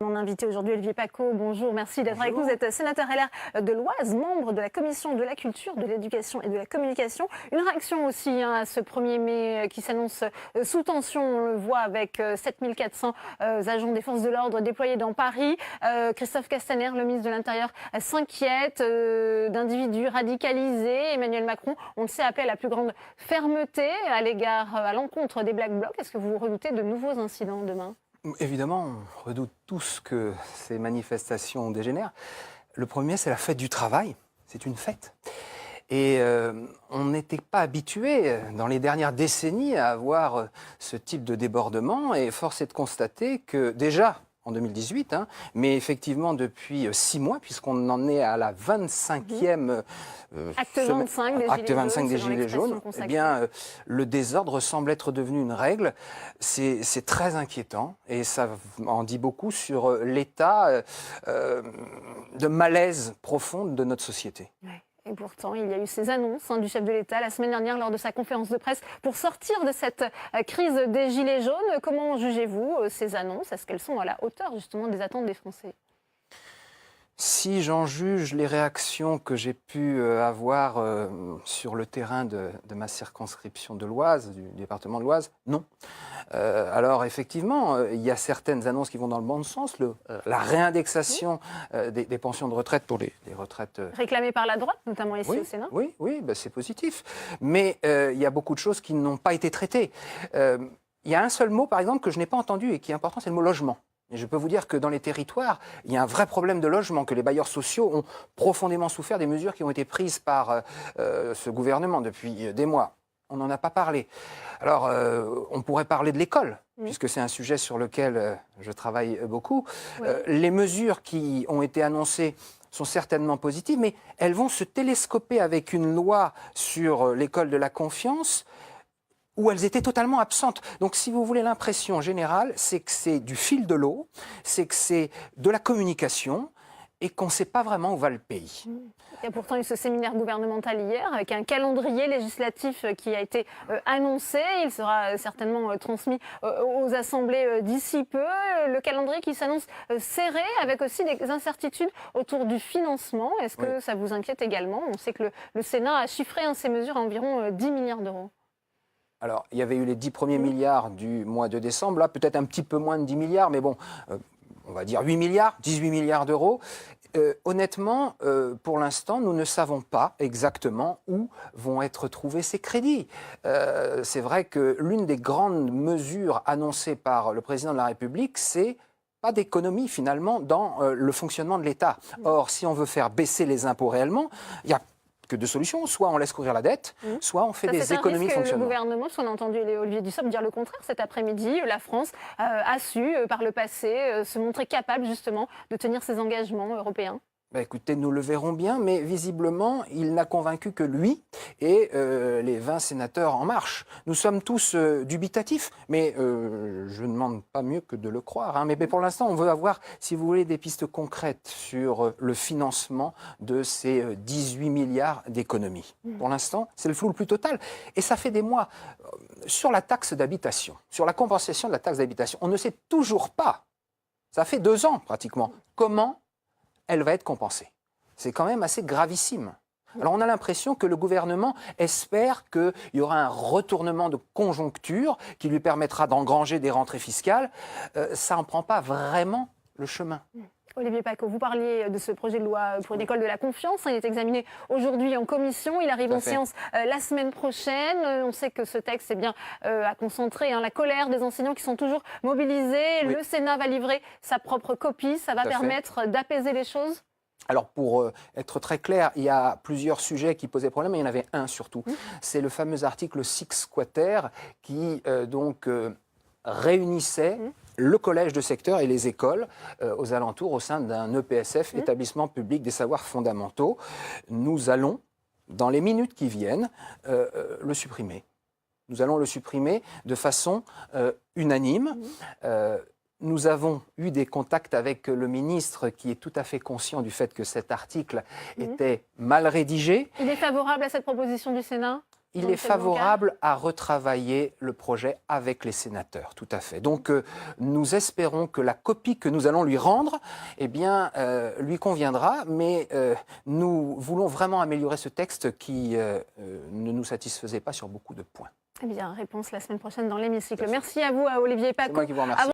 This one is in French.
Mon invité aujourd'hui, Olivier Paccaud, bonjour, merci d'être avec nous. Vous êtes sénateur LR de l'Oise, membre de la commission de la culture, de l'éducation et de la communication. Une réaction aussi à ce 1er mai qui s'annonce sous tension, on le voit avec 7400 agents des forces de l'ordre déployés dans Paris. Christophe Castaner, le ministre de l'Intérieur, s'inquiète d'individus radicalisés. Emmanuel Macron, on le sait, appelé à la plus grande fermeté à l'encontre des Black Blocs. Est-ce que vous redoutez de nouveaux incidents demain ? Évidemment, on redoute tous que ces manifestations dégénèrent. Le premier, c'est la fête du travail. C'est une fête. Et on n'était pas habitué dans les dernières décennies à avoir ce type de débordement. Et force est de constater que déjà, en 2018, mais effectivement depuis 6 mois, puisqu'on en est à la 25e acte 25 des Gilets jaunes, eh bien, le désordre semble être devenu une règle. C'est très inquiétant et ça en dit beaucoup sur l'état de malaise profond de notre société. Ouais. Et pourtant, il y a eu ces annonces du chef de l'État la semaine dernière lors de sa conférence de presse pour sortir de cette crise des Gilets jaunes. Comment jugez-vous ces annonces? Est-ce qu'elles sont à la hauteur justement des attentes des Français? Si j'en juge les réactions que j'ai pu avoir sur le terrain de ma circonscription de l'Oise, du département de l'Oise, non. Alors effectivement, il y a certaines annonces qui vont dans le bon sens. La réindexation des pensions de retraite pour les retraites... réclamées par la droite, notamment ici oui, au Sénat. Oui, ben c'est positif. Mais il y a beaucoup de choses qui n'ont pas été traitées. Il y a un seul mot, par exemple, que je n'ai pas entendu et qui est important, c'est le mot logement. Et je peux vous dire que dans les territoires, il y a un vrai problème de logement, que les bailleurs sociaux ont profondément souffert des mesures qui ont été prises par ce gouvernement depuis des mois. On n'en a pas parlé. Alors, on pourrait parler de l'école, puisque c'est un sujet sur lequel je travaille beaucoup. Oui. Les mesures qui ont été annoncées sont certainement positives, mais elles vont se télescoper avec une loi sur l'école de la confiance, où elles étaient totalement absentes. Donc, si vous voulez, l'impression générale, c'est que c'est du fil de l'eau, c'est que c'est de la communication et qu'on ne sait pas vraiment où va le pays. Il y a pourtant eu ce séminaire gouvernemental hier avec un calendrier législatif qui a été annoncé. Il sera certainement transmis aux assemblées d'ici peu. Le calendrier qui s'annonce serré avec aussi des incertitudes autour du financement. Est-ce que ça vous inquiète également? On sait que le Sénat a chiffré ces mesures à environ 10 milliards d'euros. Alors, il y avait eu les 10 premiers milliards du mois de décembre, là peut-être un petit peu moins de 10 milliards, mais bon, on va dire 8 milliards, 18 milliards d'euros. Honnêtement, pour l'instant, nous ne savons pas exactement où vont être trouvés ces crédits. C'est vrai que l'une des grandes mesures annoncées par le président de la République, c'est pas d'économie finalement dans le fonctionnement de l'État. Or, si on veut faire baisser les impôts réellement, il y a que deux solutions. Soit on laisse courir la dette, soit on fait des économies de fonctionnement. Le gouvernement, parce qu'on a entendu Olivier Dussopt dire le contraire cet après-midi, la France a su, par le passé, se montrer capable justement de tenir ses engagements européens. Bah écoutez, nous le verrons bien, mais visiblement, il n'a convaincu que lui et les 20 sénateurs En Marche. Nous sommes tous dubitatifs, mais je ne demande pas mieux que de le croire. Mais pour l'instant, on veut avoir, si vous voulez, des pistes concrètes sur le financement de ces 18 milliards d'économies. Pour l'instant, c'est le flou le plus total. Et ça fait des mois. Sur la taxe d'habitation, sur la compensation de la taxe d'habitation, on ne sait toujours pas, ça fait 2 ans pratiquement, comment elle va être compensée. C'est quand même assez gravissime. Alors on a l'impression que le gouvernement espère qu'il y aura un retournement de conjoncture qui lui permettra d'engranger des rentrées fiscales. Ça n'en prend pas vraiment le chemin. Olivier Paccaud, vous parliez de ce projet de loi pour une école de la confiance. Il est examiné aujourd'hui en commission. Il arrive en séance la semaine prochaine. On sait que ce texte a concentré la colère des enseignants qui sont toujours mobilisés. Oui. Le Sénat va livrer sa propre copie. Ça va permettre d'apaiser les choses? Alors, pour être très clair, il y a plusieurs sujets qui posaient problème, mais il y en avait un surtout. C'est le fameux article 6 quater qui réunissait le collège de secteur et les écoles aux alentours au sein d'un EPSF, établissement public des savoirs fondamentaux. Nous allons, dans les minutes qui viennent, le supprimer. Nous allons le supprimer de façon unanime. Nous avons eu des contacts avec le ministre qui est tout à fait conscient du fait que cet article était mal rédigé. Il est favorable à cette proposition du Sénat ? Il Donc, est c'est bon, favorable à retravailler le projet avec les sénateurs, tout à fait. Donc, nous espérons que la copie que nous allons lui rendre, eh bien, lui conviendra, mais nous voulons vraiment améliorer ce texte qui ne nous satisfaisait pas sur beaucoup de points. Eh bien, réponse la semaine prochaine dans l'hémicycle. Merci à vous, à Olivier Paccaud. C'est moi qui vous remercie.